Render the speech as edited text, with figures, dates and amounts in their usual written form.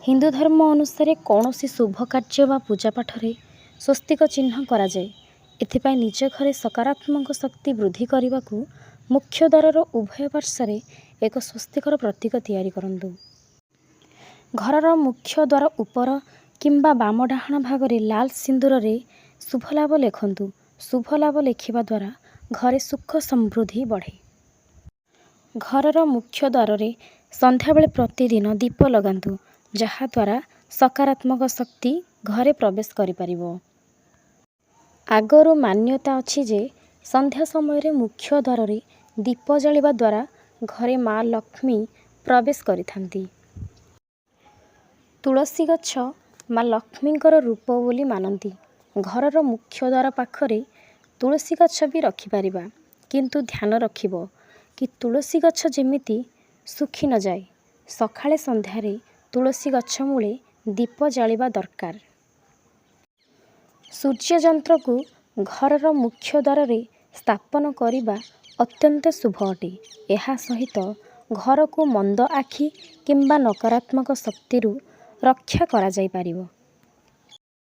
ହିନ୍ଦୁ ଧର୍ମ ଅନୁସାରେ କୌଣସି ଶୁଭ କାର୍ଯ୍ୟ ବା ପୂଜାପାଠରେ ସ୍ୱସ୍ତିକ ଚିହ୍ନ କରାଯାଏ। ଏଥିପାଇଁ ନିଜ ଘରେ ସକାରାତ୍ମକ ଶକ୍ତି ବୃଦ୍ଧି କରିବାକୁ ମୁଖ୍ୟ ଦ୍ୱାରର ଉଭୟ ପାର୍ଶ୍ୱରେ ଏକ ସ୍ୱସ୍ତିକର ପ୍ରତୀକ ତିଆରି କରନ୍ତୁ। ଘରର ମୁଖ୍ୟ ଦ୍ୱାର ଉପର କିମ୍ବା ବାମ ଡାହାଣ ଭାଗରେ ଲାଲ ସିନ୍ଦୁରରେ ଶୁଭଲାଭ ଲେଖନ୍ତୁ। ଶୁଭଲାଭ ଲେଖିବା ଦ୍ୱାରା ଘରେ ସୁଖ ସମୃଦ୍ଧି ବଢ଼େ। ଘରର ମୁଖ୍ୟ ଦ୍ୱାରରେ ସନ୍ଧ୍ୟାବେଳେ ପ୍ରତିଦିନ ଦୀପ ଲଗାନ୍ତୁ, ଯାହାଦ୍ୱାରା ସକାରାତ୍ମକ ଶକ୍ତି ଘରେ ପ୍ରବେଶ କରିପାରିବ। ଆଗରୁ ମାନ୍ୟତା ଅଛି ଯେ ସନ୍ଧ୍ୟା ସମୟରେ ମୁଖ୍ୟ ଦ୍ୱାରରେ ଦୀପ ଜାଳିବା ଦ୍ୱାରା ଘରେ ମା ଲକ୍ଷ୍ମୀ ପ୍ରବେଶ କରିଥାନ୍ତି। ତୁଳସୀ ଗଛ ମା ଲକ୍ଷ୍ମୀଙ୍କର ରୂପ ବୋଲି ମାନନ୍ତି। ଘରର ମୁଖ୍ୟ ଦ୍ୱାର ପାଖରେ ତୁଳସୀ ଗଛ ବି ରଖିପାରିବା, କିନ୍ତୁ ଧ୍ୟାନ ରଖିବ କି ତୁଳସୀ ଗଛ ଯେମିତି ଶୁଖି ନଯାଏ। ସକାଳେ ସନ୍ଧ୍ୟାରେ ତୁଳସୀ ଗଛ ମୂଳେ ଦୀପ ଜାଳିବା ଦରକାର। ସୂର୍ଯ୍ୟ ଯନ୍ତ୍ରକୁ ଘରର ମୁଖ୍ୟ ଦ୍ୱାରରେ ସ୍ଥାପନ କରିବା ଅତ୍ୟନ୍ତ ଶୁଭ ଅଟେ। ଏହା ସହିତ ଘରକୁ ମନ୍ଦ ଆଖି କିମ୍ବା ନକାରାତ୍ମକ ଶକ୍ତିରୁ ରକ୍ଷା କରାଯାଇପାରିବ।